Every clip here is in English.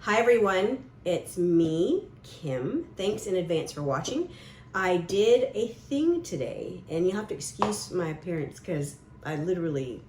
Hi everyone, it's me, Kim. Thanks in advance for watching. I did a thing today, and you'll have to excuse my appearance because I literally,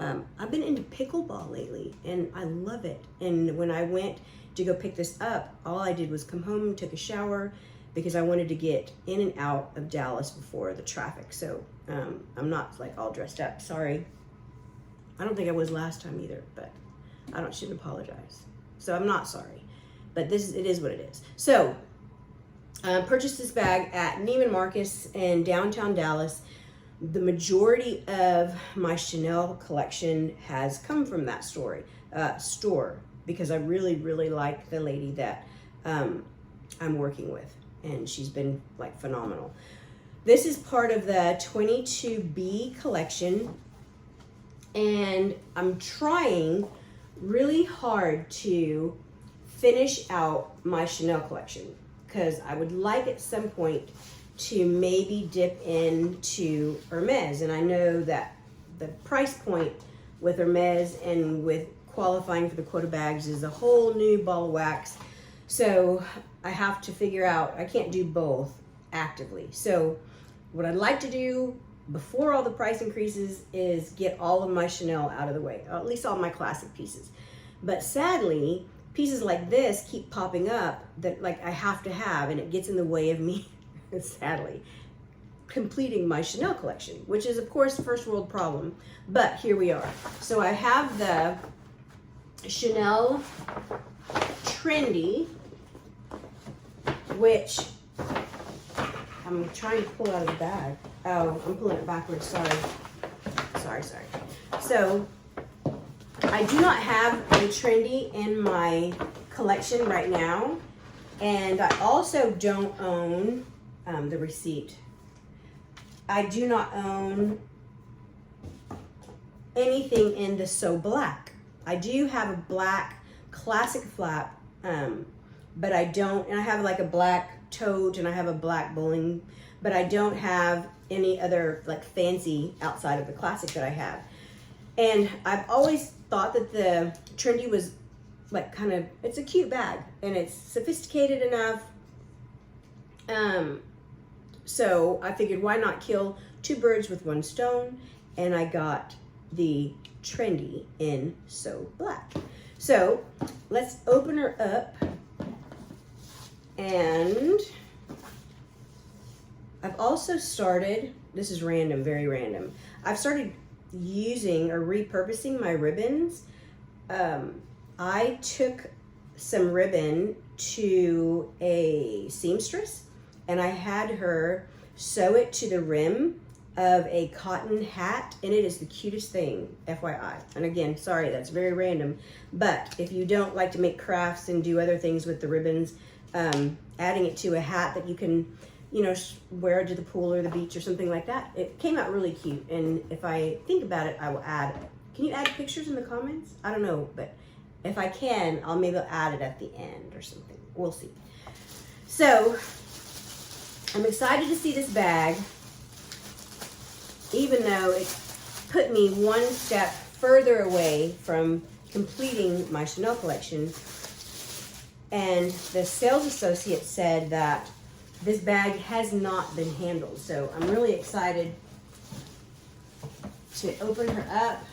I've been into pickleball lately, and I love it. And when I went to go pick this up, all I did was come home, took a shower, because I wanted to get in and out of Dallas before the traffic. So I'm not like all dressed up, sorry. I don't think I was last time either, but I shouldn't apologize. So I'm not sorry, but it is what it is. So purchased this bag at Neiman Marcus in downtown Dallas. The majority of my Chanel collection has come from that store because I really, really like the lady that I'm working with, and she's been like phenomenal. This is part of the 22B collection, and I'm trying really hard to finish out my Chanel collection because I would like at some point to maybe dip into Hermes. And I know that the price point with Hermes and with qualifying for the quota bags is a whole new ball of wax. So I have to figure out, I can't do both actively. So what I'd like to do before all the price increases is get all of my Chanel out of the way, or at least all my classic pieces. But sadly, pieces like this keep popping up that like I have to have, and it gets in the way of me, sadly, completing my Chanel collection, which is of course a first world problem, but here we are. So I have the Chanel Trendy, which I'm trying to pull out of the bag. Oh, I'm pulling it backwards, sorry. So, I do not have a Trendy in my collection right now, and I also don't own the receipt. I do not own anything in the So Black. I do have a black classic flap, but I don't, and I have like a black tote and I have a black bowling, but I don't have any other like fancy outside of the classic that I have. And I've always thought that the Trendy was like kind of, it's a cute bag and it's sophisticated enough. So I figured why not kill two birds with one stone, and I got the Trendy in So Black. So let's open her up, and I've also started, this is random, very random, I've started using or repurposing my ribbons. I took some ribbon to a seamstress and I had her sew it to the rim of a cotton hat, and it is the cutest thing, FYI. And again, sorry, that's very random, but if you don't like to make crafts and do other things with the ribbons, adding it to a hat that you can, you know, wear to the pool or the beach or something like that, it came out really cute. And if I think about it, I will add, can you add pictures in the comments? I don't know, but if I can, I'll maybe add it at the end or something. We'll see. So I'm excited to see this bag, even though it put me one step further away from completing my Chanel collection. And the sales associate said that this bag has not been handled. So I'm really excited to open her up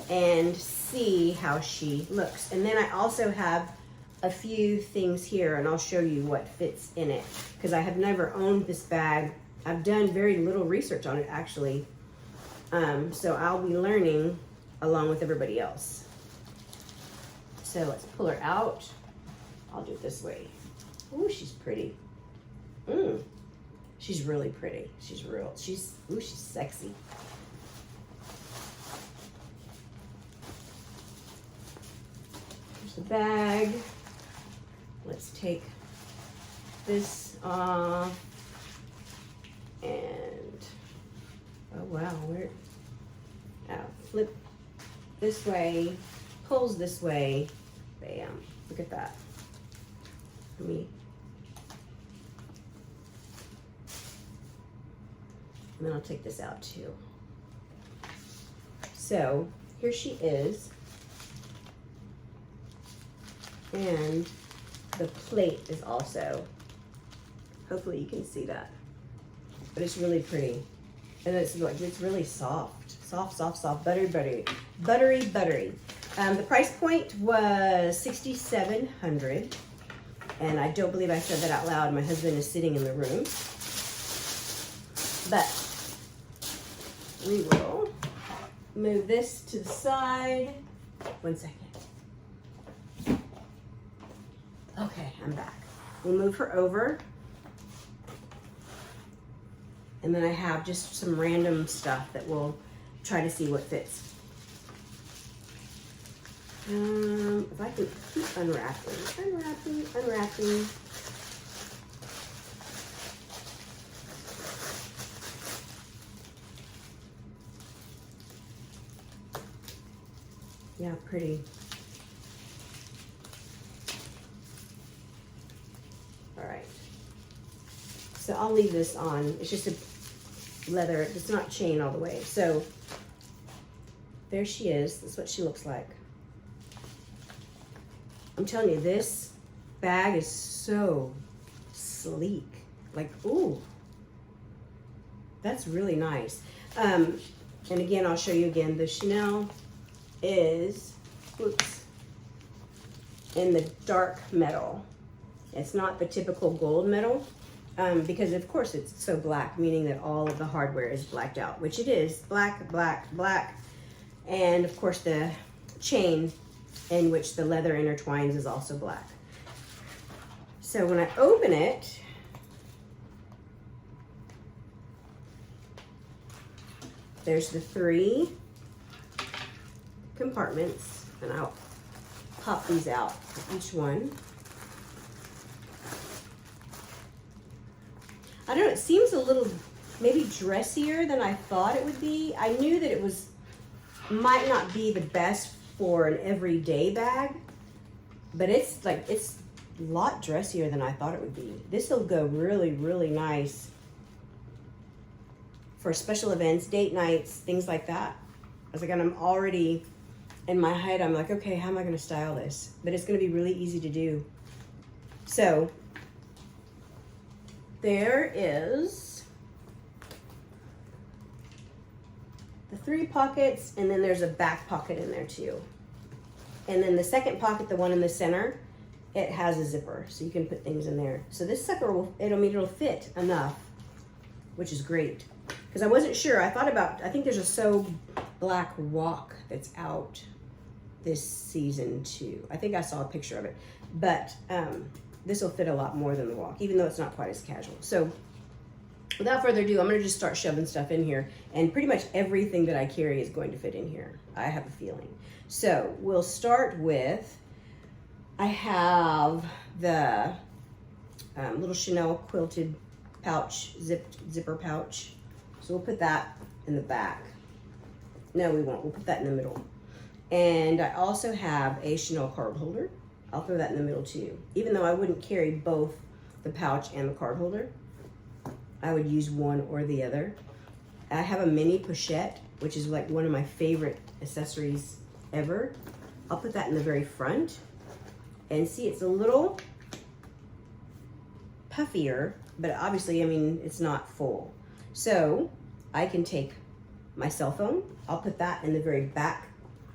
and see how she looks. And then I also have a few things here, and I'll show you what fits in it, because I have never owned this bag. I've done very little research on it actually. So I'll be learning along with everybody else. So let's pull her out. I'll do it this way. Ooh, she's pretty. She's really pretty. She's sexy. Here's the bag. Let's take this off. And, oh wow, flip this way, pulls this way, bam, look at that. And then I'll take this out too. So here she is. And the plate is also, hopefully you can see that, but it's really pretty. And it's really soft, buttery. The price point was $6,700, and I don't believe I said that out loud. My husband is sitting in the room, but we will move this to the side. 1 second. Okay, I'm back. We'll move her over. And then I have just some random stuff that we'll try to see what fits. If I can keep unwrapping. Yeah, pretty. All right. So I'll leave this on. It's just a leather, it's not chain all the way. So there she is. That's what she looks like. I'm telling you, this bag is so sleek. Like, ooh, that's really nice. And again, I'll show you again. The Chanel is, oops, in the dark metal. It's not the typical gold metal, because of course it's so black, meaning that all of the hardware is blacked out, which it is, black. And of course the chain in which the leather intertwines is also black. So when I open it, there's the 3 compartments, and I'll pop these out for each one. I don't know, it seems a little maybe dressier than I thought it would be. I knew that it might not be the best for an everyday bag, but it's a lot dressier than I thought it would be. This will go really, really nice for special events, date nights, things like that. I was like, and I'm already in my head, I'm like, okay, how am I gonna style this? But it's gonna be really easy to do. So there is the 3 pockets, and then there's a back pocket in there too. And then the second pocket, the one in the center, it has a zipper, so you can put things in there. So this sucker it'll fit enough, which is great. Because I wasn't sure, I think there's a So Black Walk that's out this season too. I think I saw a picture of it, but this will fit a lot more than the Walk, even though it's not quite as casual. So without further ado, I'm gonna just start shoving stuff in here, and pretty much everything that I carry is going to fit in here, I have a feeling. So we'll start with, I have the little Chanel quilted pouch, zipper pouch. So we'll put that in the back. No, we won't, we'll put that in the middle. And I also have a Chanel card holder. I'll throw that in the middle too. Even though I wouldn't carry both the pouch and the card holder, I would use one or the other. I have a mini pochette, which is like one of my favorite accessories ever. I'll put that in the very front. And see, it's a little puffier, but obviously, I mean, it's not full. So I can take my cell phone. I'll put that in the very back,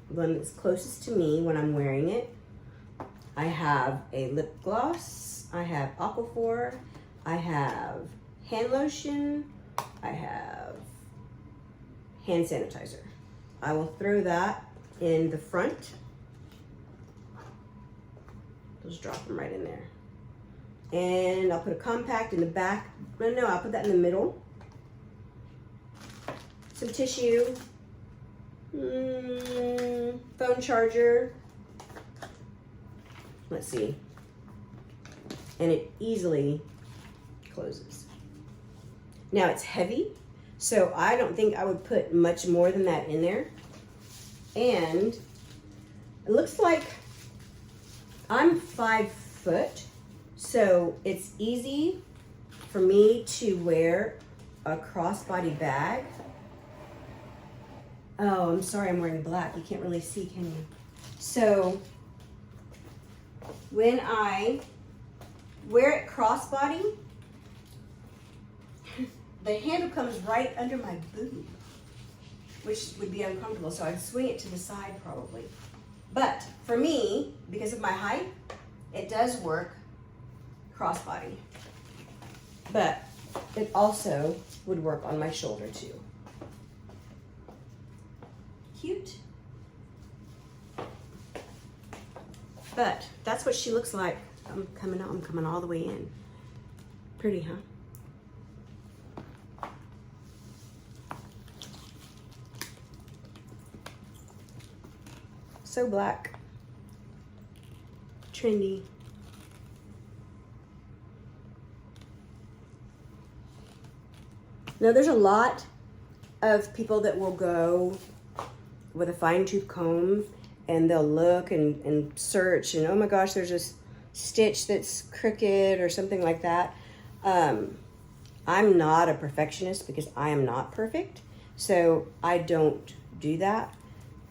the one that's closest to me when I'm wearing it. I have a lip gloss. I have Aquaphor. I have hand lotion. I have hand sanitizer. I will throw that in the front. Just drop them right in there. And I'll put a compact in the back. No, I'll put that in the middle. Some tissue. Phone charger. Let's see. And it easily closes. Now it's heavy, so I don't think I would put much more than that in there. And it looks like I'm 5 foot, so it's easy for me to wear a crossbody bag. Oh, I'm sorry, I'm wearing black. You can't really see, can you? So when I wear it crossbody, the handle comes right under my boob, which would be uncomfortable, so I'd swing it to the side probably. But for me, because of my height, it does work crossbody. But it also would work on my shoulder too. Cute. But that's what she looks like. I'm coming all the way in. Pretty, huh? So Black Trendy. Now there's a lot of people that will go with a fine tooth comb and they'll look and search and oh my gosh, there's this stitch that's crooked or something like that. I'm not a perfectionist because I am not perfect, so I don't do that.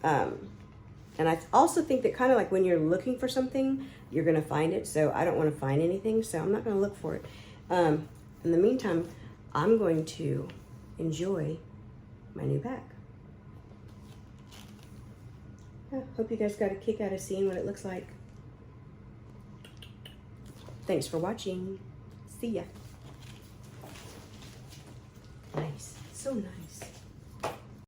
And I also think that kind of like when you're looking for something, you're gonna find it, so I don't wanna find anything, so I'm not gonna look for it. In the meantime, I'm going to enjoy my new bag. I hope you guys got a kick out of seeing what it looks like. Thanks for watching. See ya. Nice. So nice.